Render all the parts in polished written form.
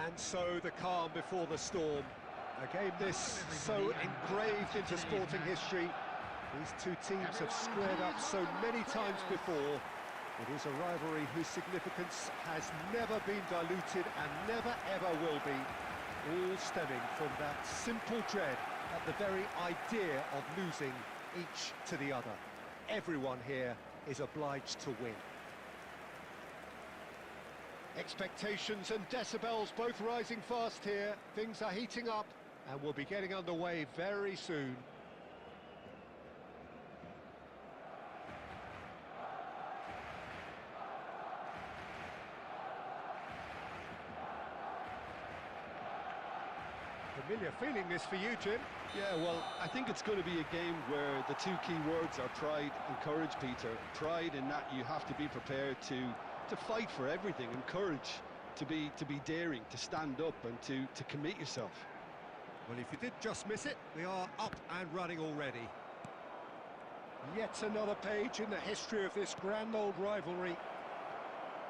And so the calm before the storm. A game this so engraved into sporting history. These two teams have squared up so many times before. It is a rivalry whose significance has never been diluted and never ever will be. All stemming from that simple dread at the very idea of losing each to the other. Everyone here is obliged to win. Expectations and decibels both rising fast here. Things are heating up and we'll be getting underway very soon. Familiar feeling this for you, Jim? Yeah, well, I think it's going to be a game where the two key words are pride and courage, Peter. Pride in that you have to be prepared to fight for everything, and courage to be daring, to stand up and to commit yourself. Well, if you did just miss it, we are up and running already. Yet another page in the history of this grand old rivalry.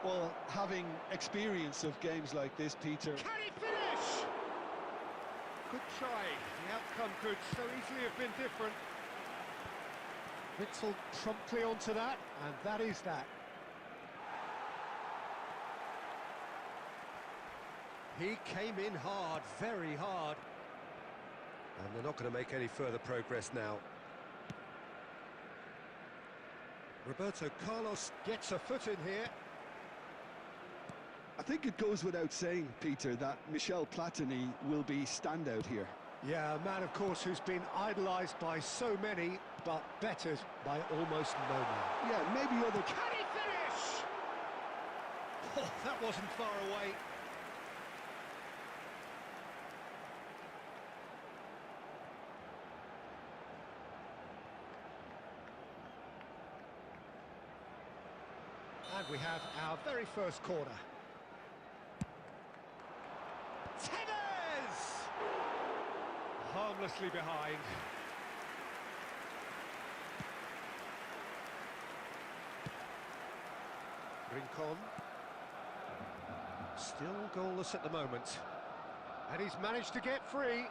Well, having experience of games like this, Peter... Can he finish? Good try. The outcome could so easily have been different. Witzel promptly onto that, and that is that. He came in hard, very hard. And they're not going to make any further progress now. Roberto Carlos gets a foot in here. I think it goes without saying, Peter, that Michel Platini will be standout here. Yeah, a man, of course, who's been idolised by so many, but bettered by almost no man. Yeah, maybe other... Can he finish? Oh, that wasn't far away. And we have our very first corner. Tevez! Harmlessly behind. Rincon. Still goalless at the moment. And he's managed to get free.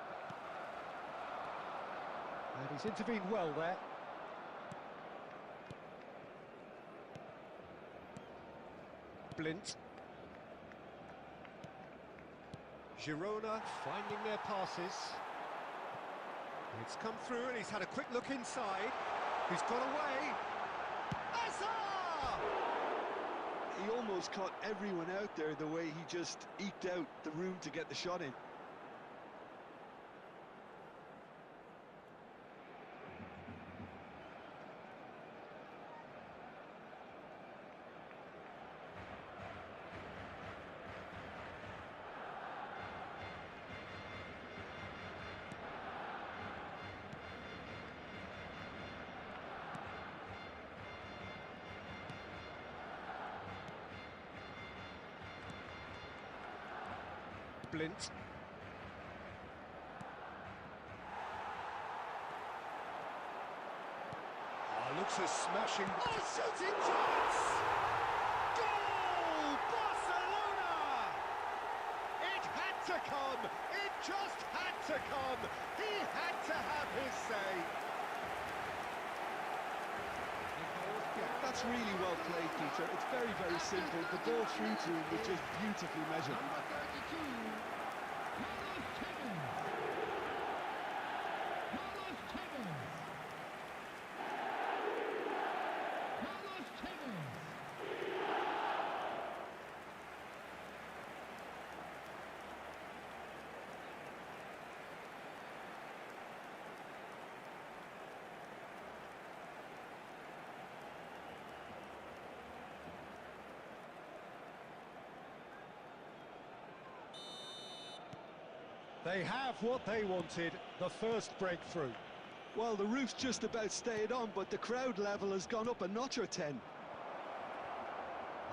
And he's intervened well there. Blint. Girona finding their passes. It's come through and he's had a quick look inside. He's got away. Azar! He almost caught everyone out there the way he just eked out the room to get the shot in. Blint. Looks a smashing... Oh, shooting chance! Goal! Barcelona! It had to come! It just had to come! He had to have his say! Yeah, that's really well played, Peter. It's very, very simple. The ball through to him was just beautifully measured. They have what they wanted, the first breakthrough. Well, the roof's just about stayed on, but the crowd level has gone up a notch or 10.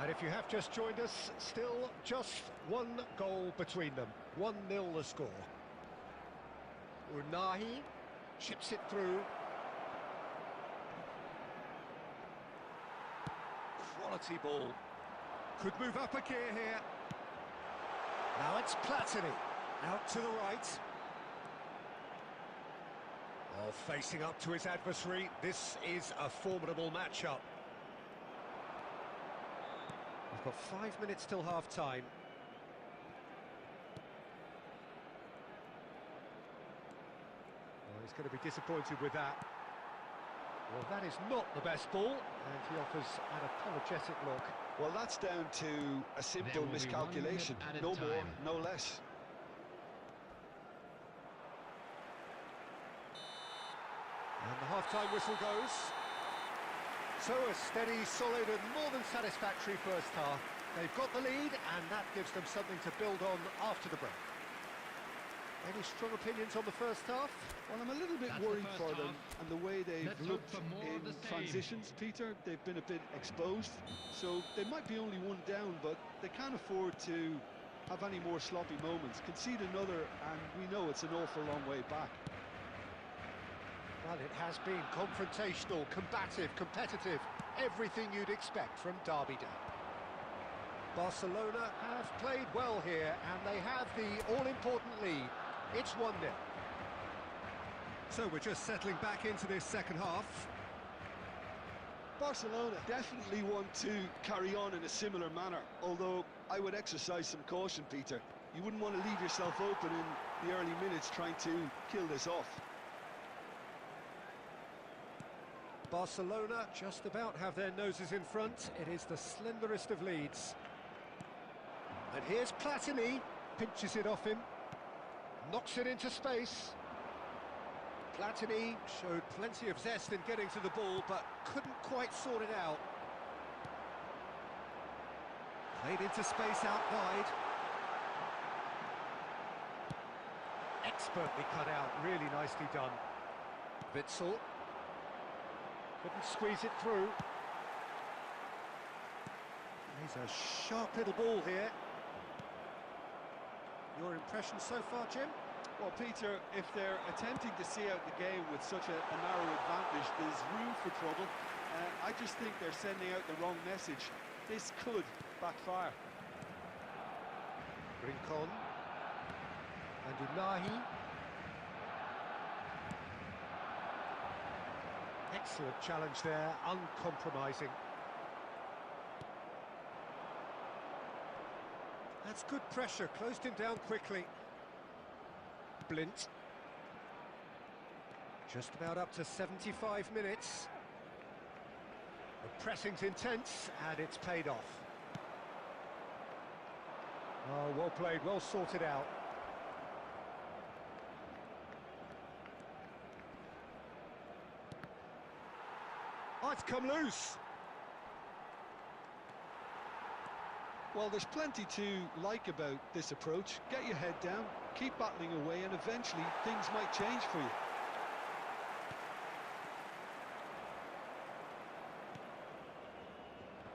And if you have just joined us, still just one goal between them. 1-0 the score. Unahi chips it through. Quality ball. Could move up a gear here. Now it's Platini. Out to the right. Oh, facing up to his adversary. This is a formidable matchup. We've got 5 minutes till half-time. Oh, he's going to be disappointed with that. Well, that is not the best ball, and he offers an apologetic look. Well, that's down to a simple miscalculation. No more, no less. And the half-time whistle goes. So a steady, solid and more than satisfactory first half. They've got the lead and that gives them something to build on after the break. Any strong opinions on the first half? Well, I'm a little bit worried for them and the way they've looked in transitions, Peter. They've been a bit exposed, so they might be only one down, but they can't afford to have any more sloppy moments. Concede another and we know it's an awful long way back. Well, it has been confrontational, combative, competitive, everything you'd expect from Derby Day. Barcelona have played well here, and they have the all-important lead. It's 1-0. So we're just settling back into this second half. Barcelona definitely want to carry on in a similar manner, although I would exercise some caution, Peter. You wouldn't want to leave yourself open in the early minutes trying to kill this off. Barcelona just about have their noses in front. It is the slenderest of leads. And here's Platini, pinches it off him, knocks it into space. Platini showed plenty of zest in getting to the ball, but couldn't quite sort it out. Played into space out wide. Expertly cut out, really nicely done. Witsel. Couldn't squeeze it through. He's a sharp little ball here. Your impression so far, Jim? Well, Peter, if they're attempting to see out the game with such a narrow advantage, there's room for trouble. I just think they're sending out the wrong message. This could backfire. Rincon. And Unahi. Excellent challenge there, uncompromising. That's good pressure, closed him down quickly. Blint. Just about up to 75 minutes. The pressing's intense, and it's paid off. Oh, well played, well sorted out. Oh, it's come loose. Well, there's plenty to like about this approach. Get your head down, keep battling away, and eventually things might change for you.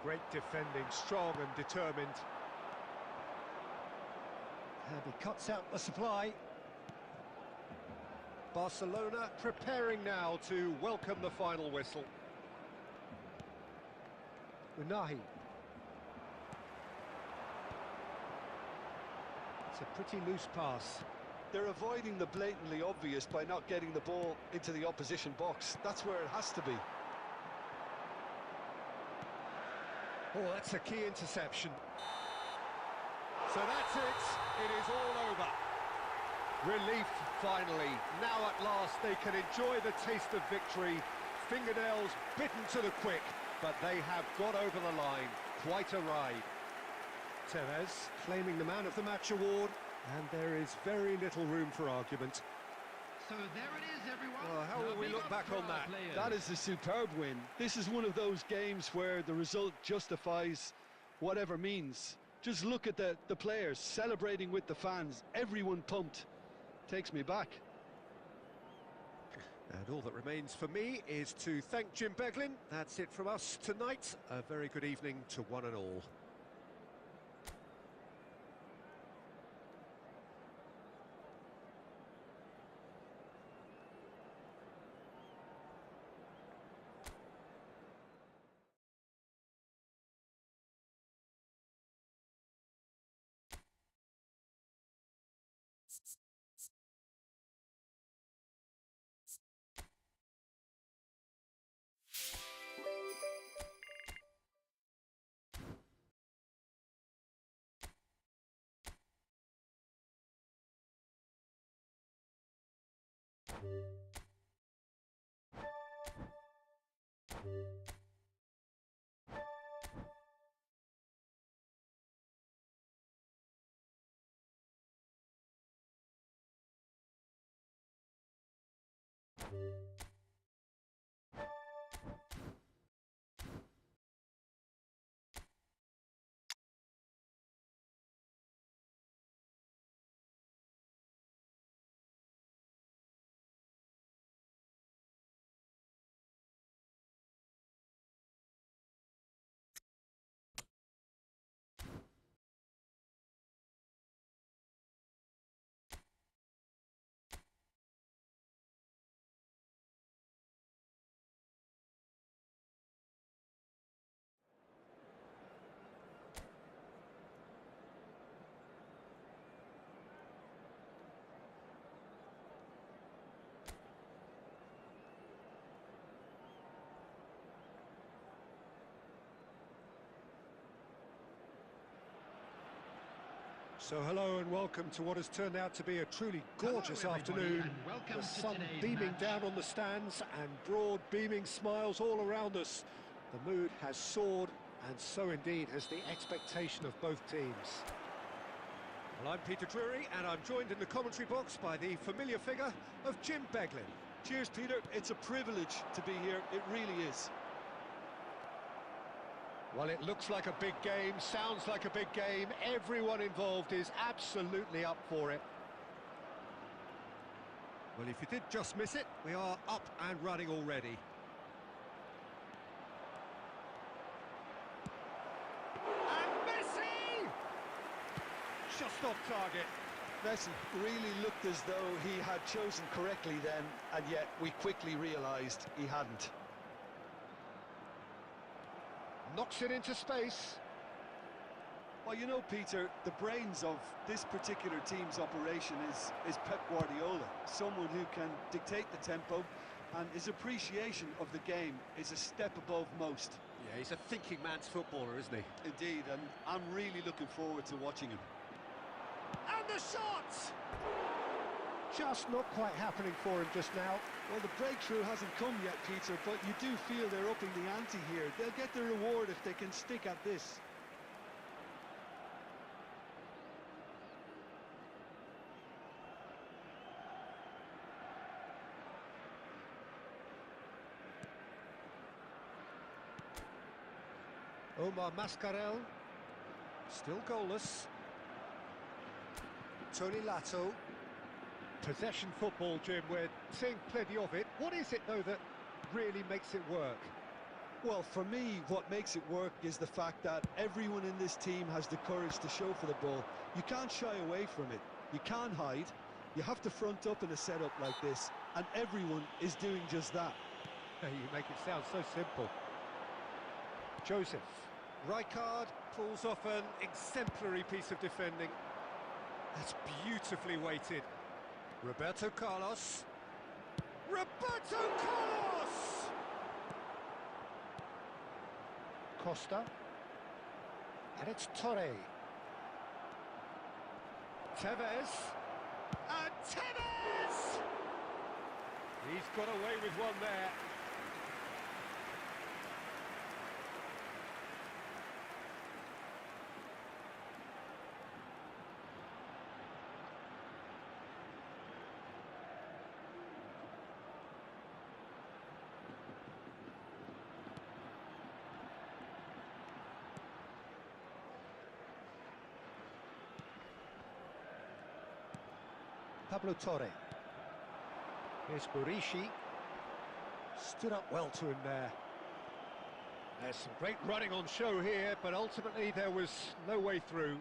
Great defending, strong and determined. And he cuts out the supply. Barcelona preparing now to welcome the final whistle. Unahi. It's a pretty loose pass. They're avoiding the blatantly obvious by not getting the ball into the opposition box. That's where it has to be. Oh, that's a key interception. So that's it. It is all over. Relief, finally. Now at last they can enjoy the taste of victory. Fingernails bitten to the quick, but they have got over the line. Quite a ride. Tevez claiming the Man of the Match award, and there is very little room for argument. So there it is, everyone. Well, how will we look back on that? That is a superb win. This is one of those games where the result justifies whatever means. Just look at the players celebrating with the fans. Everyone pumped. Takes me back. And all that remains for me is to thank Jim Beglin. That's it from us tonight. A very good evening to one and all. So hello and welcome to what has turned out to be a truly gorgeous afternoon. The sun beaming down on the stands and broad beaming smiles all around us. The mood has soared, and so indeed has the expectation of both teams. Well, I'm Peter Drury and I'm joined in the commentary box by the familiar figure of Jim Beglin. Cheers, Peter. It's a privilege to be here. It really is. Well, it looks like a big game, sounds like a big game. Everyone involved is absolutely up for it. Well, if you did just miss it, we are up and running already. And Messi! Just off target. Messi really looked as though he had chosen correctly then, and yet we quickly realised he hadn't. Knocks it into space. Well, you know, Peter, the brains of this particular team's operation is Pep Guardiola, someone who can dictate the tempo, and his appreciation of the game is a step above most. Yeah, he's a thinking man's footballer, isn't he? Indeed, and I'm really looking forward to watching him. And the shot! Just not quite happening for him just now. Well, the breakthrough hasn't come yet, Peter, but you do feel they're upping the ante here. They'll get the reward if they can stick at this. Omar Mascarell, still goalless. Tony Lato. Possession football, Jim, we're seeing plenty of it. What is it, though, that really makes it work? Well, for me, what makes it work is the fact that everyone in this team has the courage to show for the ball. You can't shy away from it. You can't hide. You have to front up in a setup like this, and everyone is doing just that. You make it sound so simple. Joseph. Rijkaard pulls off an exemplary piece of defending. That's beautifully weighted. Roberto Carlos. Roberto Carlos! Costa. And it's Torre. Tevez. And Tevez! He's got away with one there. Pablo Torre. Here's Burishi. Stood up well to him there. There's some great running on show here, but ultimately there was no way through.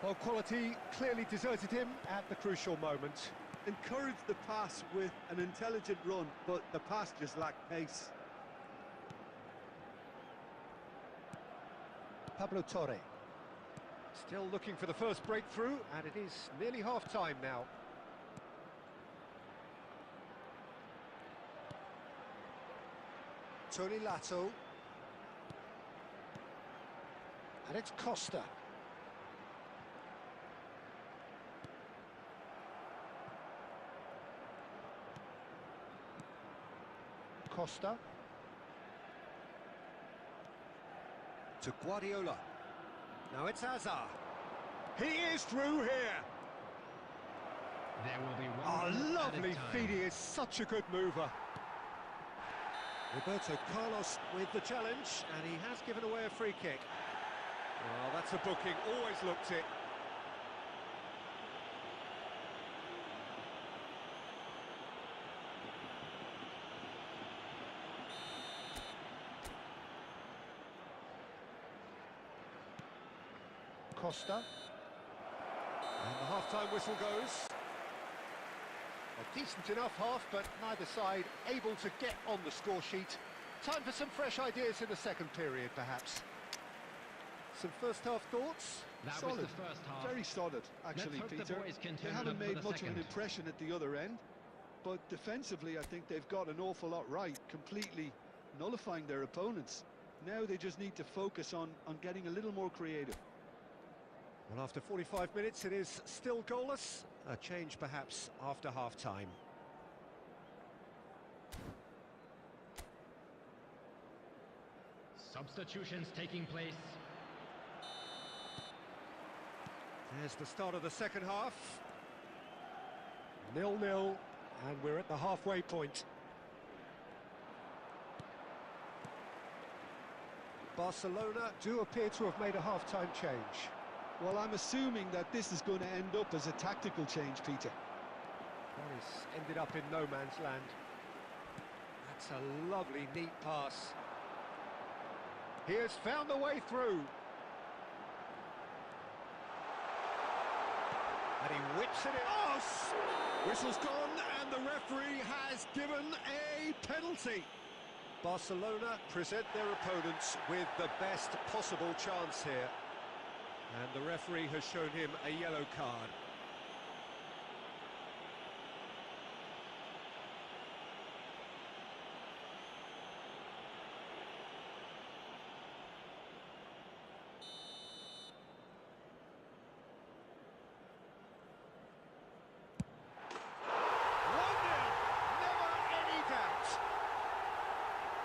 Well, quality clearly deserted him at the crucial moment. Encouraged the pass with an intelligent run, but the pass just lacked pace. Pablo Torre. Still looking for the first breakthrough, and it is nearly half-time now. Tony Lato. And it's Costa. Costa. To Guardiola. Now it's Hazard. He is through here. There will be Oh, one lovely feed. He is such a good mover. Roberto Carlos with the challenge, and he has given away a free kick. Well, that's a booking. Always looked it. Costa. And the half-time whistle goes. A decent enough half, but neither side able to get on the score sheet. Time for some fresh ideas in the second period, perhaps. Some first-half thoughts? That Solid. was the first half. Very solid, actually, Let's hope Peter. the boys can They turn haven't it up for made the much of an second. impression at the other end, but defensively, I think they've got an awful lot right, completely nullifying their opponents. Now they just need to focus on getting a little more creative. Well, after 45 minutes, it is still goalless. A change, perhaps, after half-time. Substitutions taking place. There's the start of the second half. 0-0, and we're at the halfway point. Barcelona do appear to have made a half-time change. Well, I'm assuming that this is going to end up as a tactical change, Peter. That has ended up in no man's land. That's a lovely, neat pass. He has found the way through. And he whips it in. Oh! Whistle's gone, and the referee has given a penalty. Barcelona present their opponents with the best possible chance here. And the referee has shown him a yellow card.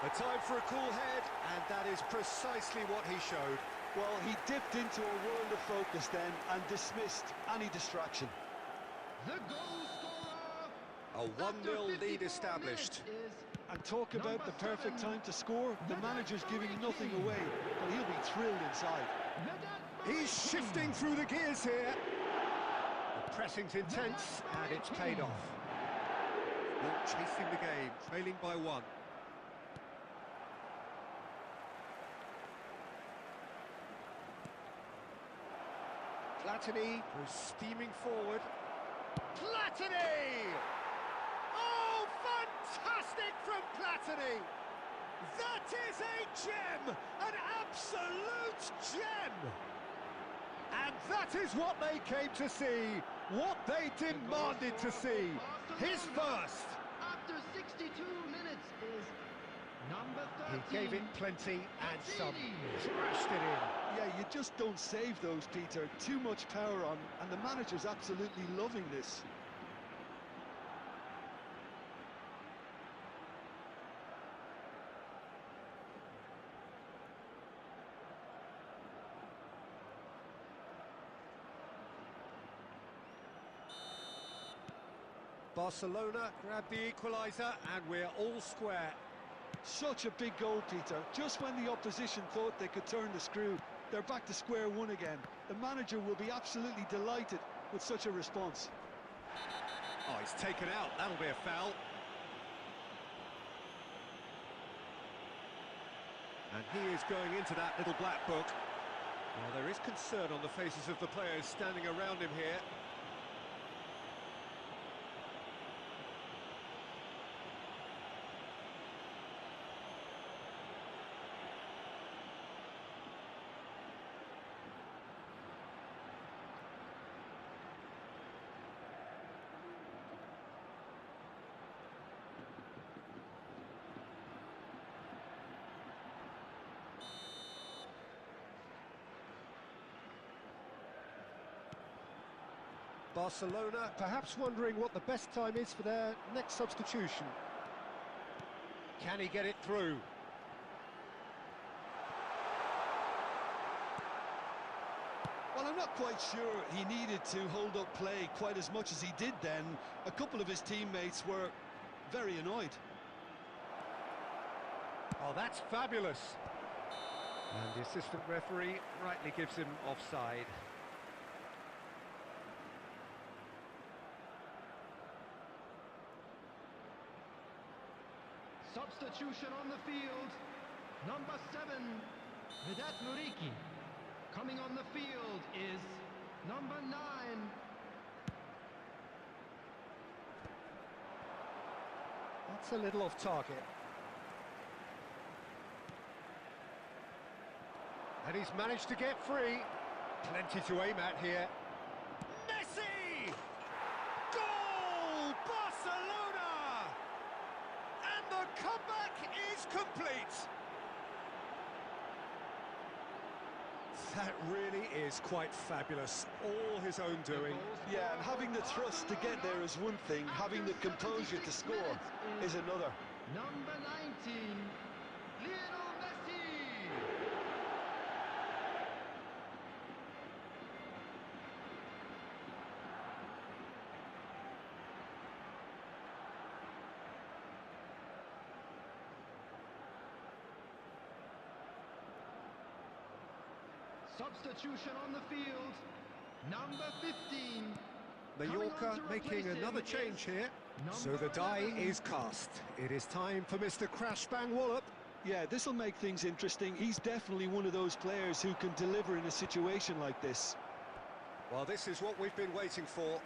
A time for a cool head, and that is precisely what he showed. Well, he dipped into a world of focus then and dismissed any distraction. The goal scorer. A 1-0 lead established. And talk about the perfect time to score. The manager's giving nothing away, but he'll be thrilled inside. He's shifting through the gears here. The pressing's intense, and it's paid off. Ball chasing the game, trailing by one. Platini goes steaming forward. Platini! Oh, fantastic from Platini! That is a gem! An absolute gem! And that is what they came to see, what they demanded to see. His first! After 62 minutes is number 13. He gave it plenty and some. Thrashed it in. Yeah, you just don't save those, Peter. Too much power on, and the manager's absolutely loving this. Barcelona grab the equaliser and we're all square. Such a big goal, Peter. Just when the opposition thought they could turn the screw, they're back to square one again. The manager will be absolutely delighted with such a response. Oh, he's taken out. That'll be a foul. And he is going into that little black book. Well, there is concern on the faces of the players standing around him here. Barcelona perhaps wondering what the best time is for their next substitution. Can he get it through? Well, I'm not quite sure he needed to hold up play quite as much as he did then. A couple of his teammates were very annoyed. Oh, that's fabulous. And the assistant referee rightly gives him offside. Substitution on the field. Number 7, Vedat Muriqi. Coming on the field is number 9. That's a little off target. And he's managed to get free. Plenty to aim at here. Messi! Goal! Barcelona! And the comeback is complete. That really is quite fabulous. All his own doing. Yeah, and having the thrust to get there is one thing, having the composure to score is another. Number 19, Lionel Messi. Substitution on the field, number 15. Mallorca making another change here. So the die is cast. It is time for Mr. Crash Bang Wallop. Yeah, this will make things interesting. He's definitely one of those players who can deliver in a situation like this. Well, this is what we've been waiting for.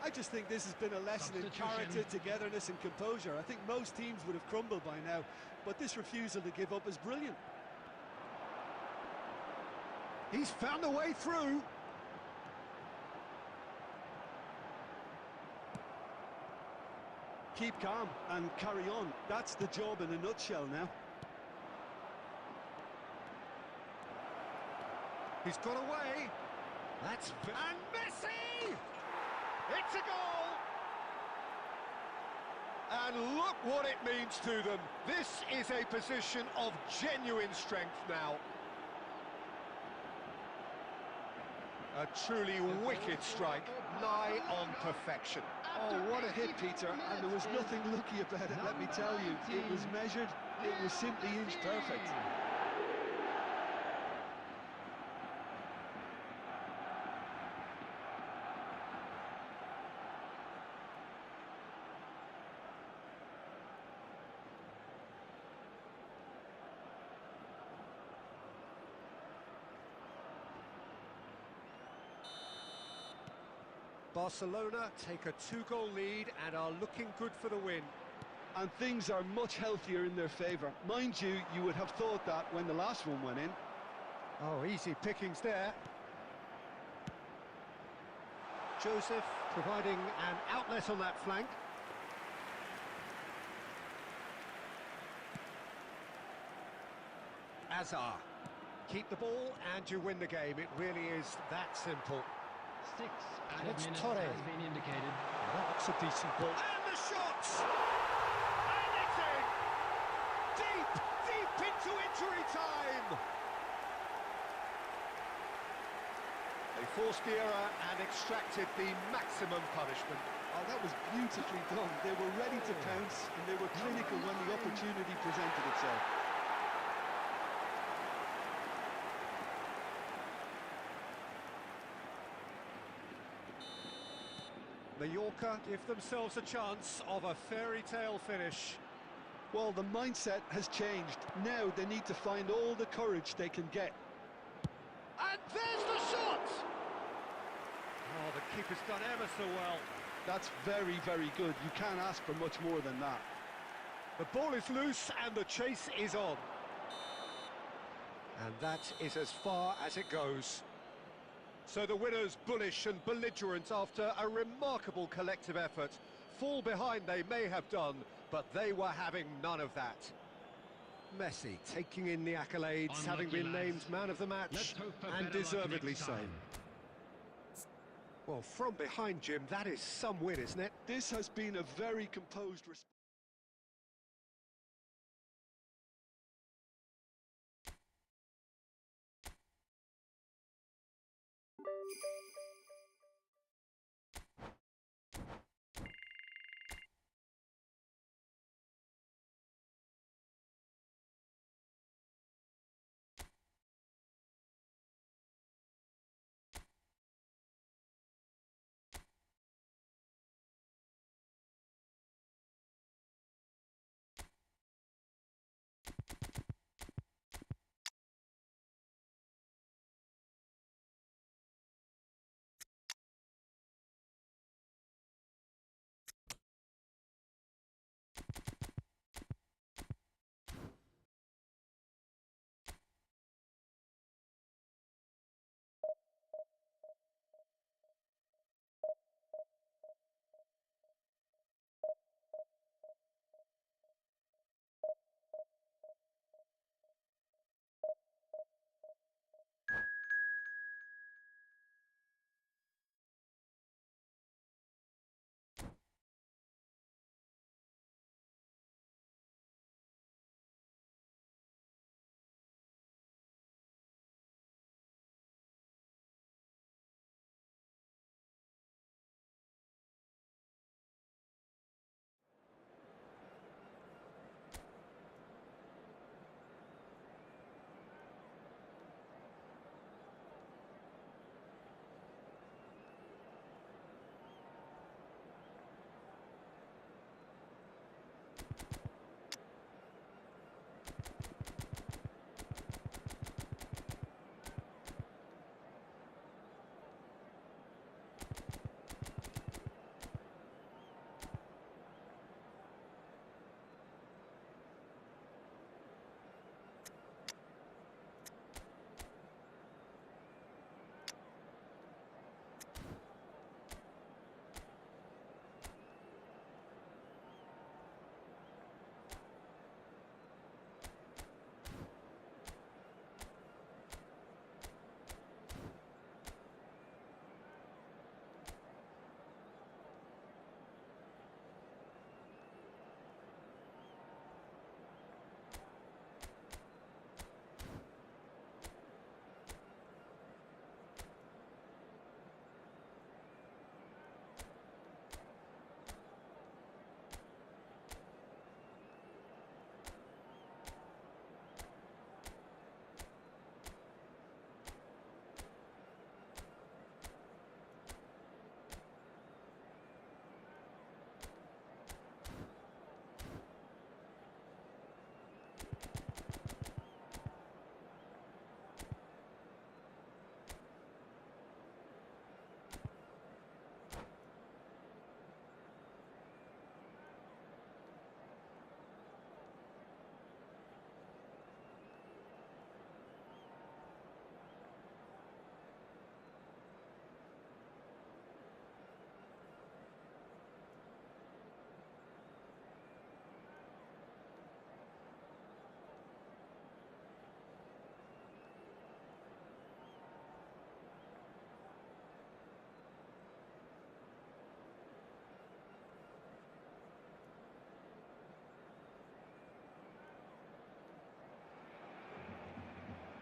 I just think this has been a lesson in character, togetherness and composure. I think most teams would have crumbled by now, but this refusal to give up is brilliant. He's found a way through. Keep calm and carry on. That's the job in a nutshell now. He's got away. That's... And Messi! It's a goal! And look what it means to them. This is a position of genuine strength now. A truly wicked strike, nigh on perfection. Oh, what a hit, Peter, and there was nothing lucky about it, let me tell you. It was measured, it was simply inch perfect. Barcelona take a 2-goal lead and are looking good for the win. And things are much healthier in their favour. Mind you, you would have thought that when the last one went in. Oh, easy pickings there. Joseph providing an outlet on that flank. Azar. Keep the ball and you win the game. It really is that simple. 6 And added it's minutes Torre. has been indicated. That looks a decent ball. And the shots! And it's in! Deep, deep into injury time! They forced the error and extracted the maximum punishment. Oh, that was beautifully done. They were ready to pounce and they were clinical when the opportunity presented itself. Mallorca give themselves a chance of a fairy tale finish. Well, the mindset has changed. Now they need to find all the courage they can get. And there's the shot! Oh, the keeper's done ever so well. That's very, very good. You can't ask for much more than that. The ball is loose and the chase is on. And that is as far as it goes. So the winners, bullish and belligerent after a remarkable collective effort. Fall behind they may have done, but they were having none of that. Messi taking in the accolades, having been named man of the match, and deservedly so. Well, from behind, Jim, that is some win, isn't it? This has been a very composed response.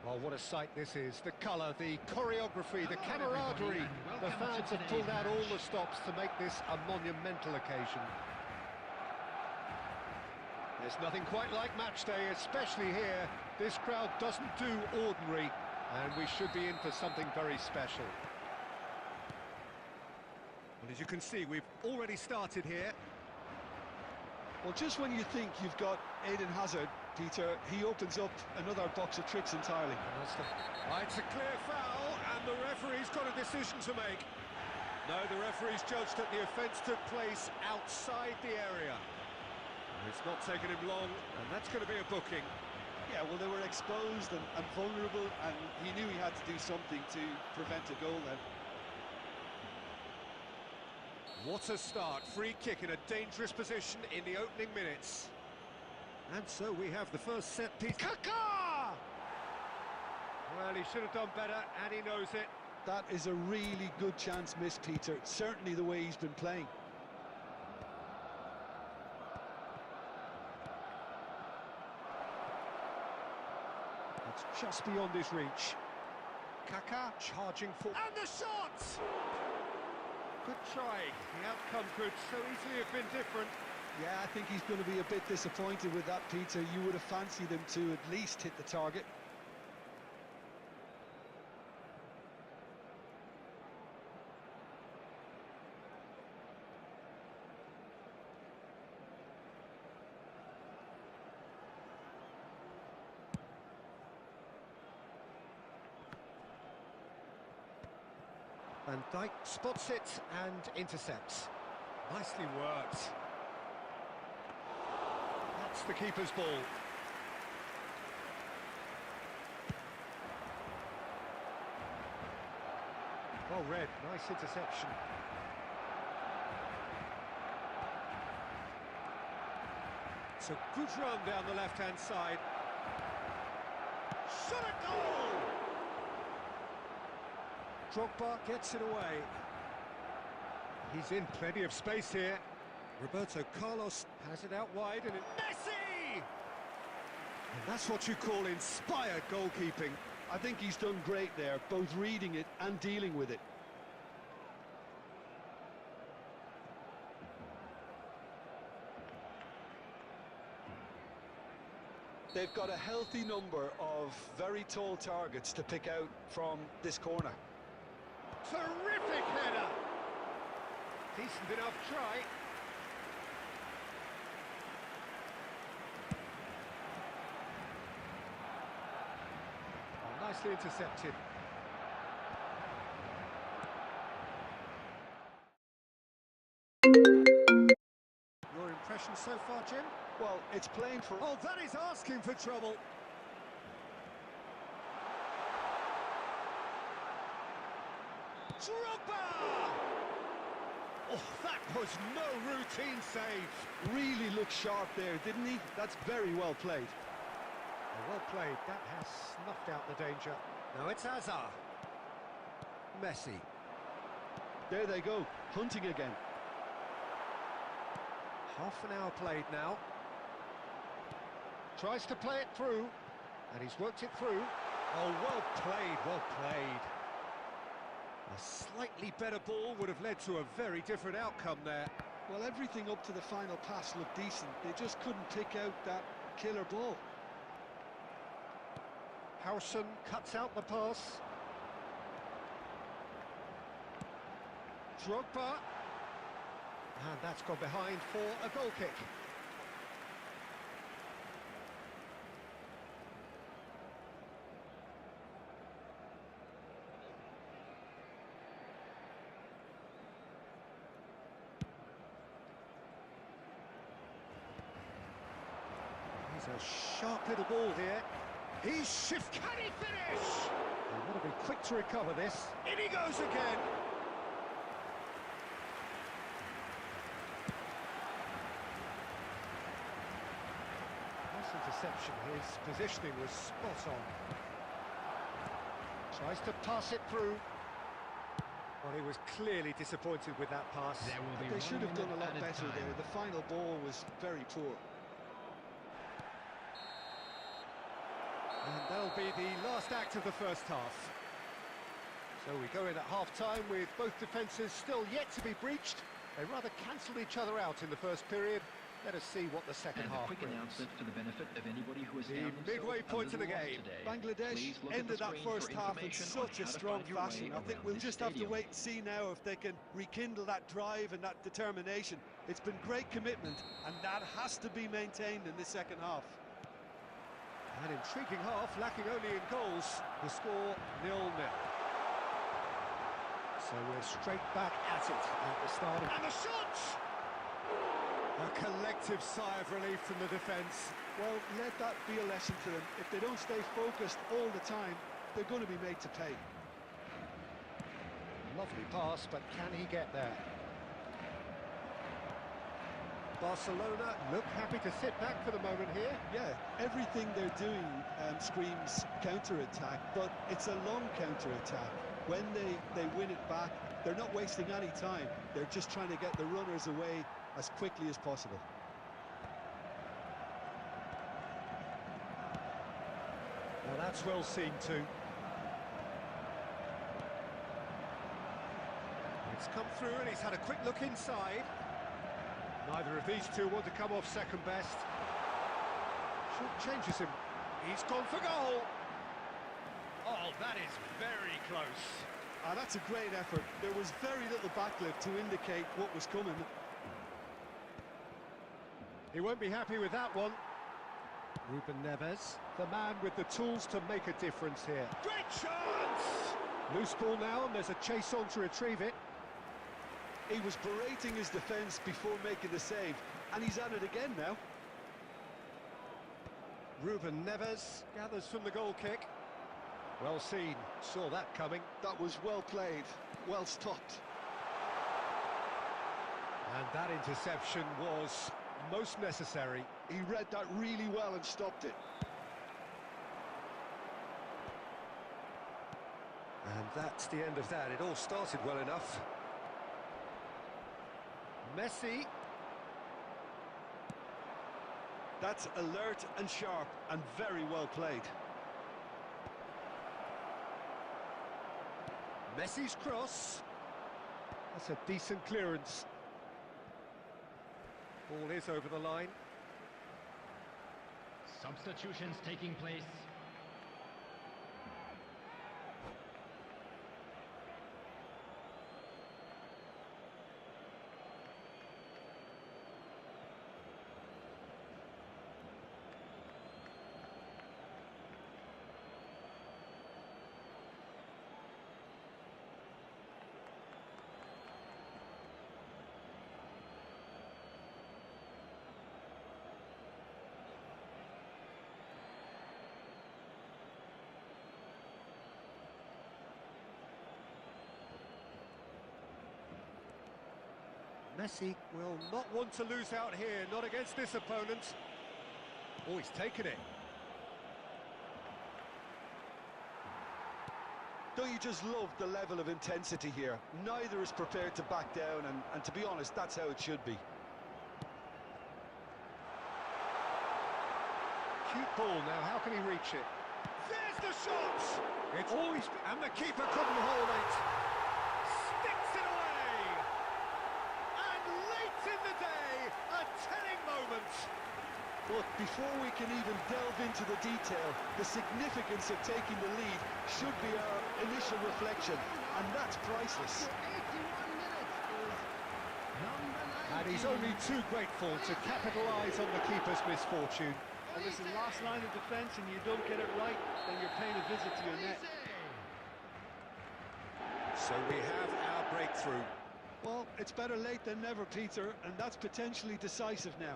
Oh, what a sight this is. The colour, the choreography, the camaraderie. The fans have pulled out all the stops to make this a monumental occasion. There's nothing quite like match day, especially here. This crowd doesn't do ordinary, and we should be in for something very special. Well, as you can see, we've already started here. Well, just when you think you've got Eden Hazard, Peter, he opens up another box of tricks entirely. It's a clear foul, and the referee's got a decision to make. No, the referee's judged that the offence took place outside the area. It's not taken him long, and that's going to be a booking. Yeah, well, they were exposed and vulnerable, and he knew he had to do something to prevent a goal then. What a start. Free kick in a dangerous position in the opening minutes. And so we have the first set piece. Kaká! Well, he should have done better, and he knows it. That is a really good chance missed, Peter. Certainly the way he's been playing. It's just beyond his reach. Kaká charging for... And the shot! Good try. The outcome could so easily have been different. Yeah, I think he's going to be a bit disappointed with that, Peter. You would have fancied him to at least hit the target. Van Dijk spots it and intercepts. Nicely worked. That's the keeper's ball. Well read, nice interception. It's a good run down the left-hand side. Shot a goal! Drogba gets it away. He's in plenty of space here. Roberto Carlos has it out wide and Messi! And that's what you call inspired goalkeeping. I think he's done great there, both reading it and dealing with it. They've got a healthy number of very tall targets to pick out from this corner. Terrific header! Decent enough try. Oh, nicely intercepted. Your impression so far, Jim? Well, it's playing for... Oh, that is asking for trouble. Drogba! Oh, that was no routine save. Really looked sharp there, didn't he? That's very well played. Well played. That has snuffed out the danger. Now it's Hazard. Messi. There they go, hunting again. Half an hour played now. Tries to play it through, and he's worked it through. Oh, well played, well played. A slightly better ball would have led to a very different outcome there. Well, everything up to the final pass looked decent. They just couldn't pick out that killer ball. Howson cuts out the pass. Drogba. And that's gone behind for a goal kick. He's a sharp little ball here. He's shift. Can he finish? He'll want to be quick to recover this. In he goes again. Nice interception. His positioning was spot on. Tries to pass it through. Well, he was clearly disappointed with that pass. They should have done a lot better there. The final ball was very poor. And that'll be the last act of the first half. So we go in at half-time with both defences still yet to be breached. They rather cancelled each other out in the first period. Let us see what the second half quick brings. announcement for the benefit of anybody who has The midway point of the game. Bangladesh ended that first half in such a strong fashion. I think we'll just have to wait and see now if they can rekindle that drive and that determination. It's been great commitment, and that has to be maintained in this second half. An intriguing half, lacking only in goals. The score 0-0. So we're straight back at it at the start. And the shot! A collective sigh of relief from the defence. Well, let that be a lesson to them. If they don't stay focused all the time, they're going to be made to pay. Lovely pass, but can he get there? Barcelona look happy to sit back for the moment here. Yeah, everything they're doing screams counter-attack, but it's a long counter-attack. When they win it back, they're not wasting any time. They're just trying to get the runners away as quickly as possible. Well, that's well seen too. It's come through and he's had a quick look inside. Neither of these two want to come off second best. Short changes him. He's gone for goal. Oh, that is very close. That's a great effort. There was very little backlift to indicate what was coming. He won't be happy with that one. Ruben Neves, the man with the tools to make a difference here. Great chance! Loose ball now, and there's a chase on to retrieve it. He was berating his defence before making the save, and he's at it again now. Ruben Neves gathers from the goal kick. Well seen, saw that coming. That was well played, well stopped. And that interception was most necessary. He read that really well and stopped it. And that's the end of that. It all started well enough. Messi. That's alert and sharp and very well played. Messi's cross. That's a decent clearance. Ball is over the line. Substitutions taking place. Messi will not want to lose out here, not against this opponent. Oh, he's taken it. Don't you just love the level of intensity here? Neither is prepared to back down, and to be honest, that's how it should be. Cute ball now, how can he reach it? There's the shot! It's always... and the keeper couldn't hold it. Sticks it away! And late in the day, a telling moment. But before we can even delve into the detail, the significance of taking the lead should be our initial reflection, and that's priceless. And he's only too grateful to capitalise on the keeper's misfortune. And listen, last line of defence and you don't get it right, then you're paying a visit to your net. So we have our breakthrough. Well, it's better late than never, Peter, and that's potentially decisive now.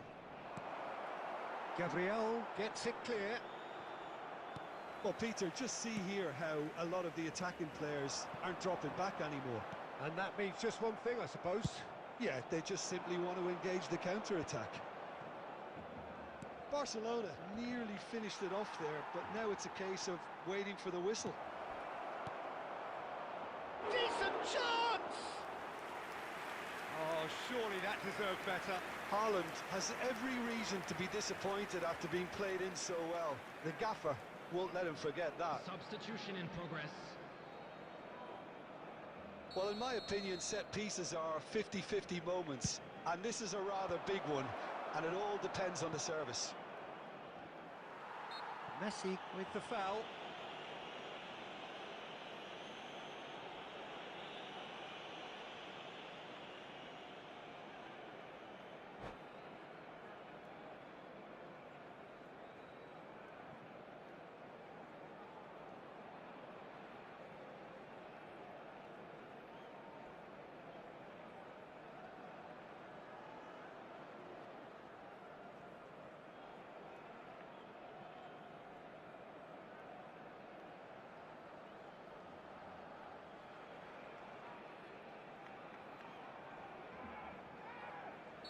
Gabriel gets it clear. Well, Peter, just see here how a lot of the attacking players aren't dropping back anymore. And that means just one thing, I suppose. Yeah, they just simply want to engage the counter-attack. Barcelona nearly finished it off there, but now it's a case of waiting for the whistle. Decent chance! Oh, surely that deserved better. Haaland has every reason to be disappointed after being played in so well. The gaffer won't let him forget that. Substitution in progress. Well, in my opinion, set pieces are 50-50 moments, and this is a rather big one, and it all depends on the service. Messi with the foul.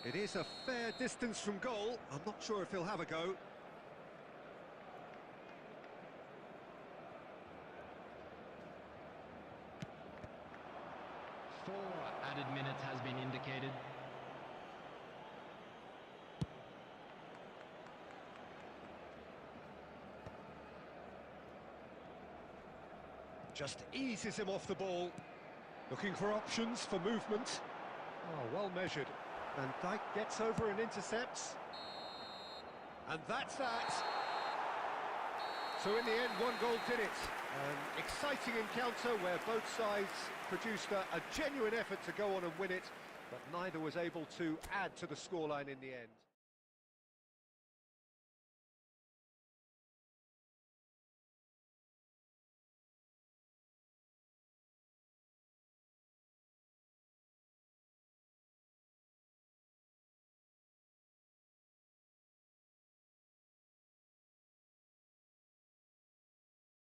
It is a fair distance from goal. I'm not sure if he'll have a go. 4 added minutes has been indicated. Just eases him off the ball. Looking for options for movement. Oh, well measured. Van Dijk gets over and intercepts. And that's that. So in the end, one goal did it. An exciting encounter where both sides produced a genuine effort to go on and win it, but neither was able to add to the scoreline in the end.